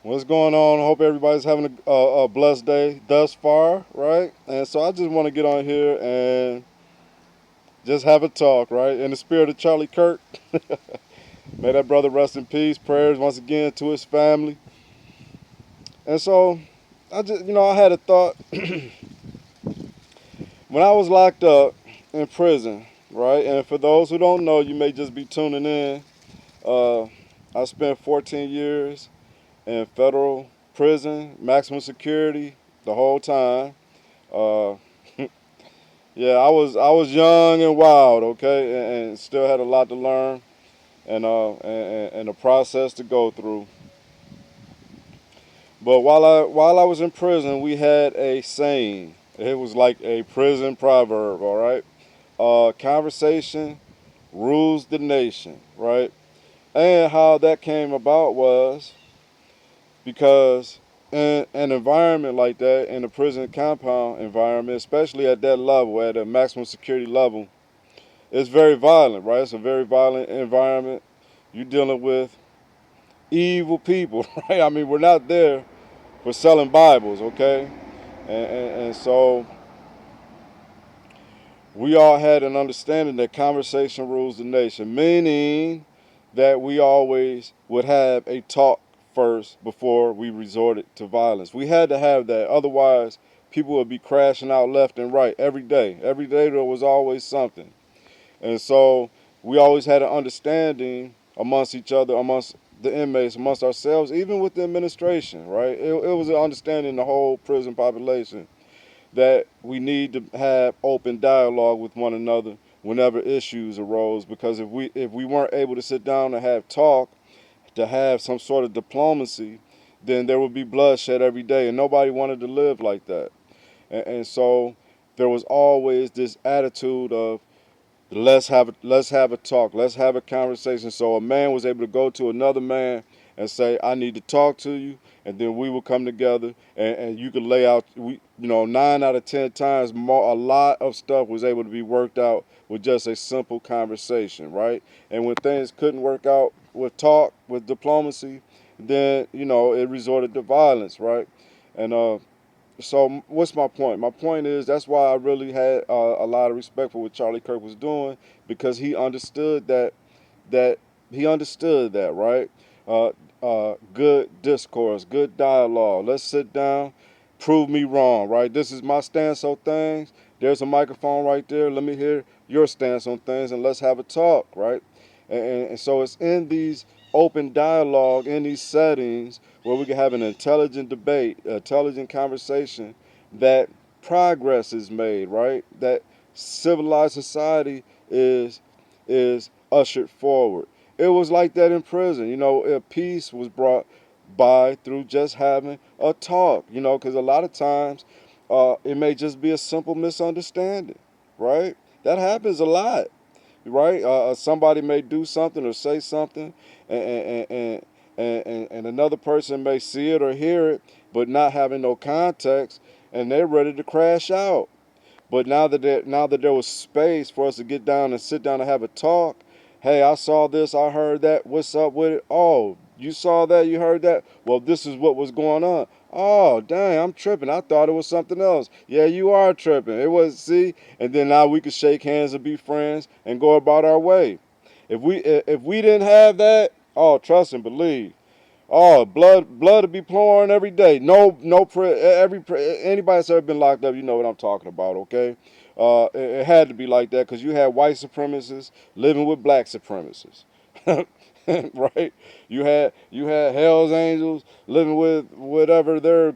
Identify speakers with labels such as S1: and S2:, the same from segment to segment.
S1: What's going on? I hope everybody's having a blessed day thus far, right? And so I just want to get on here and just have a talk, right? In the spirit of Charlie Kirk, may that brother rest in peace. Prayers once again to his family. And so I had a thought when I was locked up in prison, right? And for those who don't know, you may just be tuning in. Uh, I spent 14 years in federal prison, maximum security, the whole time. Uh, yeah, I was young and wild, okay, and still had a lot to learn and a process to go through. But while I was in prison, we had a saying. It was like a prison proverb, all right. Conversation rules the nation, right? And how that came about was because in an environment like that, in a prison compound environment, especially at that level, at a maximum security level, it's very violent, right? It's a very violent environment. You're dealing with evil people, right? I mean, we're not there for selling Bibles, okay? And so we all had an understanding that conversation rules the nation, meaning that we always would have a talk first before we resorted to violence. We had to have that. Otherwise, people would be crashing out left and right every day. Every day there was always something. And so we always had an understanding amongst each other, amongst the inmates, amongst ourselves, even with the administration, right? It was an understanding in the whole prison population that we need to have open dialogue with one another whenever issues arose, because if we weren't able to sit down and have talk, to have some sort of diplomacy, then there would be bloodshed every day, and nobody wanted to live like that. And so there was always this attitude of let's have a talk, let's have a conversation. So a man was able to go to another man and say, I need to talk to you, and then we will come together and you could lay out. 9 out of 10 times more, a lot of stuff was able to be worked out with just a simple conversation, right? And when things couldn't work out with talk, with diplomacy, then it resorted to violence, right? And so what's my point? My point is that's why I really had a lot of respect for what Charlie Kirk was doing, because that he understood that, right? Uh, Good discourse, good dialogue. Let's sit down, prove me wrong, right? This is my stance on things. There's a microphone right there. Let me hear your stance on things, and let's have a talk, right? And so it's in these open dialogue, in these settings where we can have an intelligent debate, intelligent conversation, that progress is made, right? That civilized society is ushered forward. It was like that in prison. Peace was brought by through just having a talk. Because a lot of times it may just be a simple misunderstanding, right? That happens a lot, right? Somebody may do something or say something, and and another person may see it or hear it, but not having no context, and they're ready to crash out. But now that there was space for us to get down and sit down and have a talk, hey, I saw this, I heard that. What's up with it? Oh, you saw that, you heard that. Well, this is what was going on. Oh, dang, I'm tripping. I thought it was something else. Yeah, you are tripping. It was, see, and then now we could shake hands and be friends and go about our way. If we didn't have that, oh, trust and believe. Oh, blood to be pouring every day. No, no, anybody that's ever been locked up, you know what I'm talking about, okay? It had to be like that because you had white supremacists living with black supremacists, right? You had Hell's Angels living with whatever their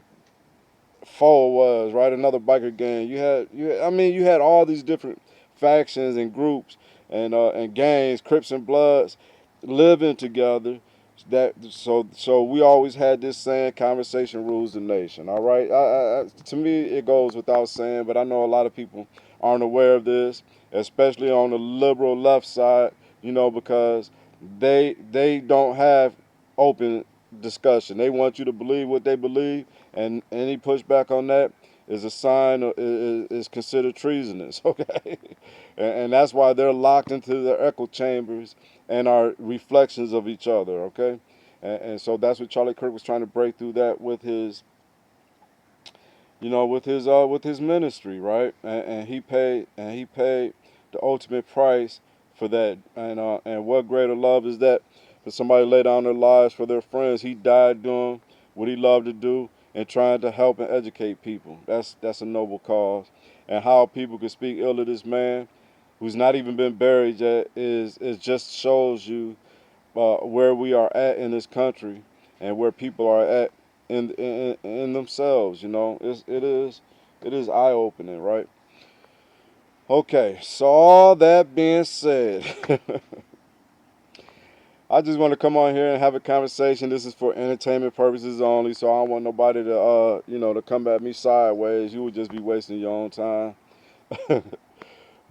S1: foe was, right? Another biker gang. You had all these different factions and groups and gangs, Crips and Bloods, living together. So we always had this saying, conversation rules the nation. All right, to me it goes without saying, but I know a lot of people aren't aware of this, especially on the liberal left side. Because they don't have open discussion. They want you to believe what they believe, and any pushback on that is a sign of, is considered treasonous. Okay, and that's why they're locked into their echo chambers and are reflections of each other. Okay, And so that's what Charlie Kirk was trying to break through that with his, with his ministry, right? And he paid the ultimate price for that. And what greater love is that for somebody to lay down their lives for their friends? He died doing what he loved to do and trying to help and educate people. That's a noble cause. And how people can speak ill of this man who's not even been buried yet is just shows you where we are at in this country and where people are at in themselves. It is eye opening, right? Okay, so all that being said, I just want to come on here and have a conversation. This is for entertainment purposes only, so I don't want nobody to to come at me sideways. You would just be wasting your own time.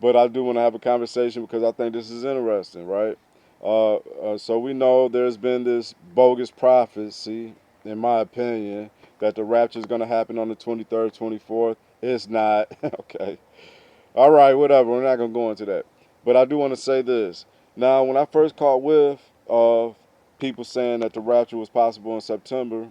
S1: But I do want to have a conversation because I think this is interesting, right? So we know there's been this bogus prophecy, in my opinion, that the rapture is going to happen on the 23rd, 24th. It's not. Okay. All right, whatever. We're not going to go into that. But I do want to say this. Now, when I first caught whiff of people saying that the rapture was possible in September,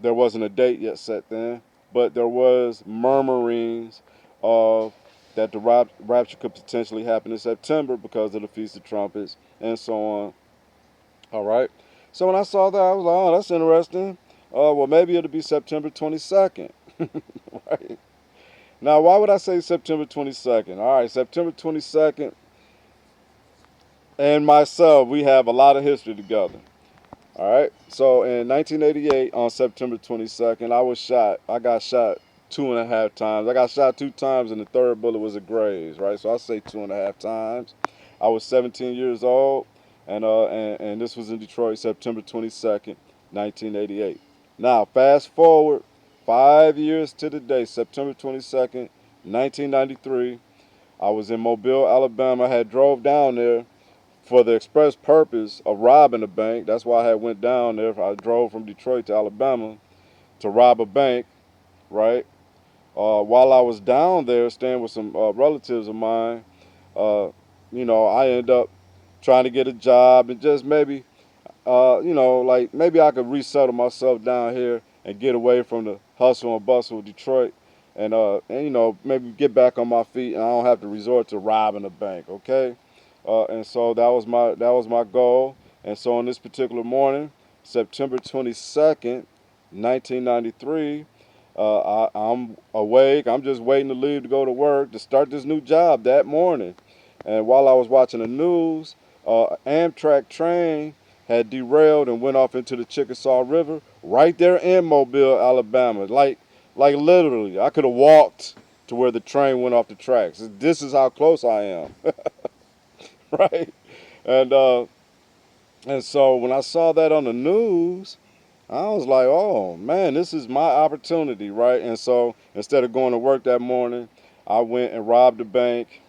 S1: there wasn't a date yet set then, but there was murmurings of that the rapture could potentially happen in September because of the Feast of Trumpets and so on. All right. So when I saw that, I was like, oh, that's interesting. Well, maybe it'll be September 22nd. Right. Now, why would I say September 22nd? All right, September 22nd and myself, we have a lot of history together. All right. So in 1988, on September 22nd, I was shot. I got shot 2.5 times. I got shot 2 times, and the third bullet was a Graves. Right. So I say 2.5 times. I was 17 years old, and this was in Detroit, September 22nd, 1988. Now fast forward 5 years to the day, September 22nd, 1993. I was in Mobile, Alabama. I had drove down there for the express purpose of robbing a bank. That's why I had went down there. I drove from Detroit to Alabama to rob a bank, right? While I was down there staying with some relatives of mine, uh, I ended up trying to get a job and just maybe, like maybe I could resettle myself down here and get away from the hustle and bustle of Detroit and maybe get back on my feet and I don't have to resort to robbing a bank, okay? And so that was my goal. And so on this particular morning, September 22nd, 1993, I'm awake. I'm just waiting to leave to go to work to start this new job that morning. And while I was watching the news, Amtrak train had derailed and went off into the Chickasaw River right there in Mobile, Alabama. Like literally, I could have walked to where the train went off the tracks. This is how close I am. Right? And uh, and so when I saw that on the news, I was like, oh man, this is my opportunity, right? And so instead of going to work that morning, I went and robbed the bank,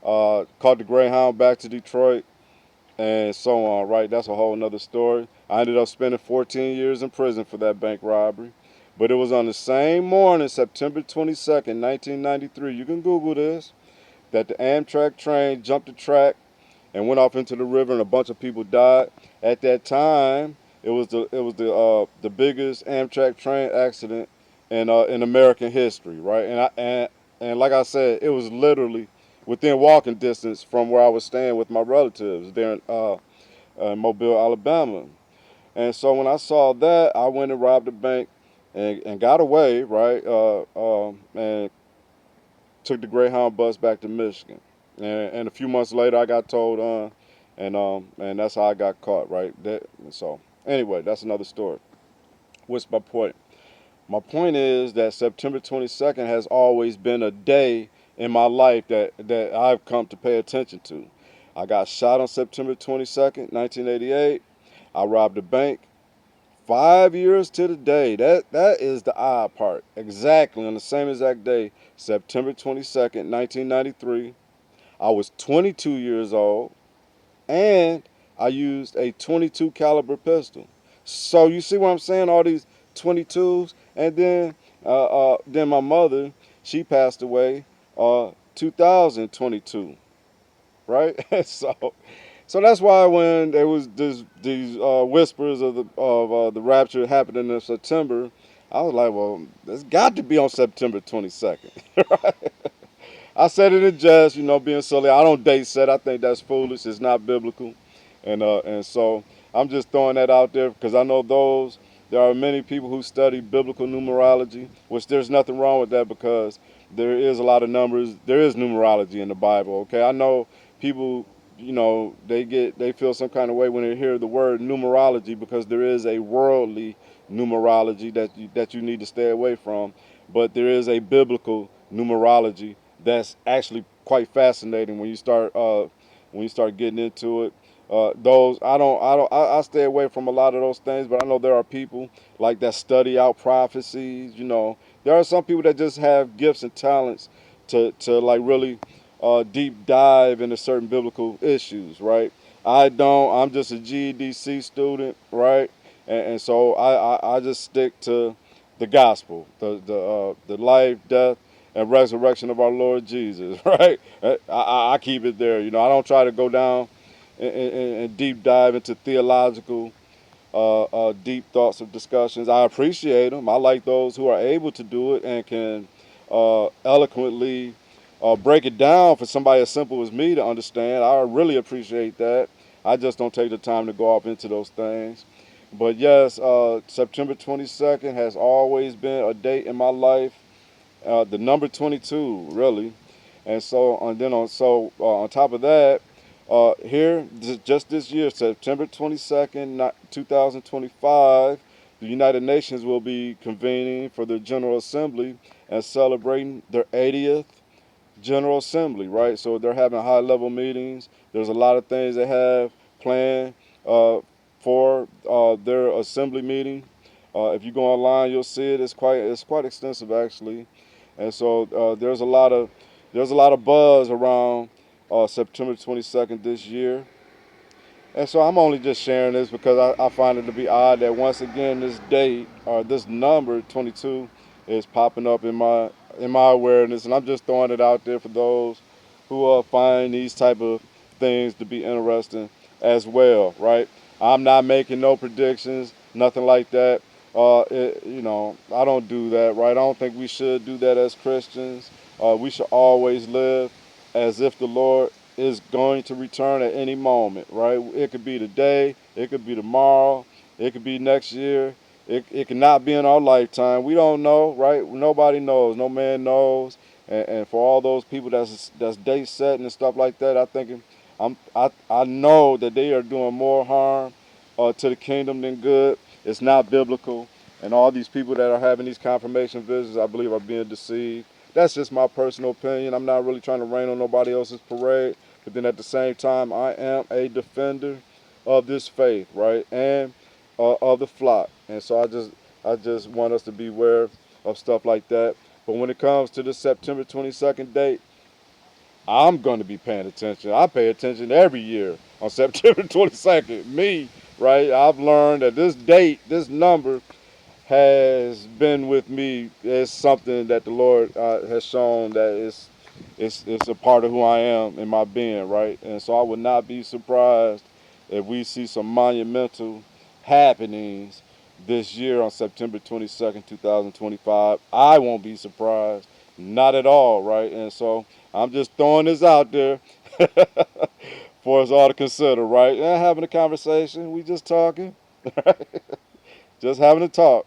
S1: caught the Greyhound back to Detroit, and so on, right? That's a whole nother story. I ended up spending 14 years in prison for that bank robbery. But it was on the same morning, September 22nd, 1993. You can Google this, that the Amtrak train jumped the track and went off into the river, and a bunch of people died. At that time, it was the biggest Amtrak train accident in American history, right? And like I said, it was literally within walking distance from where I was staying with my relatives there in Mobile, Alabama. And so when I saw that, I went and robbed a bank and got away, right? And took the Greyhound bus back to Michigan. And a few months later, I got told on, and that's how I got caught, right? So anyway, that's another story. What's my point? My point is that September 22nd has always been a day in my life that I've come to pay attention to. I got shot on September 22nd, 1988. I robbed a bank. 5 years to the day. That is the odd part. Exactly on the same exact day, September 22nd, 1993. I was 22 years old, and I used a 22 caliber pistol. So you see what I'm saying? All these 22s, and then my mother, she passed away 2022, right? So So that's why when there was these whispers of the rapture happening in September, I was like, well, it's got to be on September 22nd. Right? I said it in jest, being silly. I don't date set. I think that's foolish. It's not biblical, and so I'm just throwing that out there because I know there are many people who study biblical numerology, which there's nothing wrong with that because there is a lot of numbers. There is numerology in the Bible. Okay, I know people, they feel some kind of way when they hear the word numerology because there is a worldly numerology that you need to stay away from, but there is a biblical numerology that's actually quite fascinating when you start getting into it. Those I stay away from a lot of those things, but I know there are people like that study out prophecies. There are some people that just have gifts and talents to like really deep dive into certain biblical issues, right? I don't. I'm just a GEDC student, right? And so I just stick to the gospel, the life, death, and resurrection of our Lord Jesus, right? I keep it there. I don't try to go down and deep dive into theological, deep thoughts of discussions. I appreciate them. I like those who are able to do it and can eloquently break it down for somebody as simple as me to understand. I really appreciate that. I just don't take the time to go off into those things. But yes, September 22nd has always been a date in my life. The number 22, really. And so, on top of that, just this year, September 22nd, 2025, the United Nations will be convening for their General Assembly and celebrating their 80th General Assembly, right? So they're having high level meetings. There's a lot of things they have planned for their assembly meeting. If you go online, you'll see it. It's quite extensive actually, and so there's a lot of buzz around September 22nd this year. And so I'm only just sharing this because I find it to be odd that once again this date or this number 22 is popping up in my awareness, and I'm just throwing it out there for those who find these type of things to be interesting as well, right? I'm not making no predictions, nothing like that. I don't do that, right? I don't think we should do that as Christians. We should always live as if the Lord is going to return at any moment, right? It could be today, it could be tomorrow, it could be next year, it could not be in our lifetime. We don't know, right? Nobody knows, no man knows. And for all those people that's date setting and stuff like that, I know that they are doing more harm to the kingdom than good. It's not biblical, and all these people that are having these confirmation visits, I believe, are being deceived. That's just my personal opinion. I'm not really trying to rain on nobody else's parade. But then at the same time, I am a defender of this faith, right, and of the flock. And so I just want us to beware of stuff like that. But when it comes to the September 22nd date, I'm going to be paying attention. I pay attention every year on September 22nd. Me, right? I've learned that this date, this number, has been with me. It's something that the Lord has shown that it's a part of who I am in my being, right? And so I would not be surprised if we see some monumental happenings this year on September 22nd, 2025. I won't be surprised, not at all, right? And so I'm just throwing this out there for us all to consider, right? And having a conversation, we just talking, just having a talk.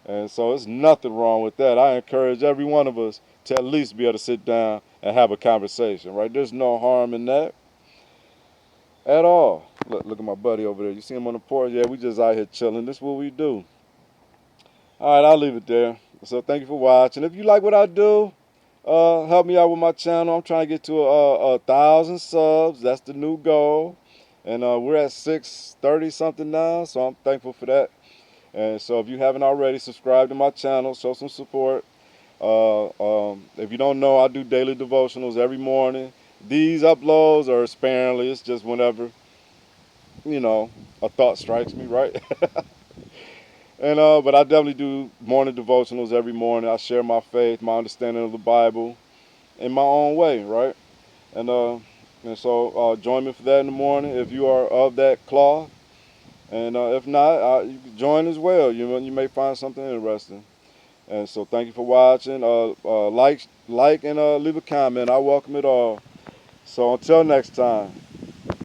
S1: And so it's nothing wrong with that. I encourage every one of us to at least be able to sit down and have a conversation, right? There's no harm in that at all. Look at my buddy over there. You see him on the porch? Yeah, we just out here chilling. This is what we do. All right, I'll leave it there. So thank you for watching. If you like what I do, help me out with my channel. I'm trying to get to 1,000 subs. That's the new goal. And we're at 630 something now, so I'm thankful for that. And so if you haven't already, subscribe to my channel, show some support. If you don't know, I do daily devotionals every morning. These uploads are sparingly. It's just whenever, a thought strikes me, right? And but I definitely do morning devotionals every morning. I share my faith, my understanding of the Bible in my own way, right? And And so join me for that in the morning if you are of that cloth. And if not, you can join as well. You may find something interesting. And so thank you for watching. Like and leave a comment. I welcome it all. So until next time.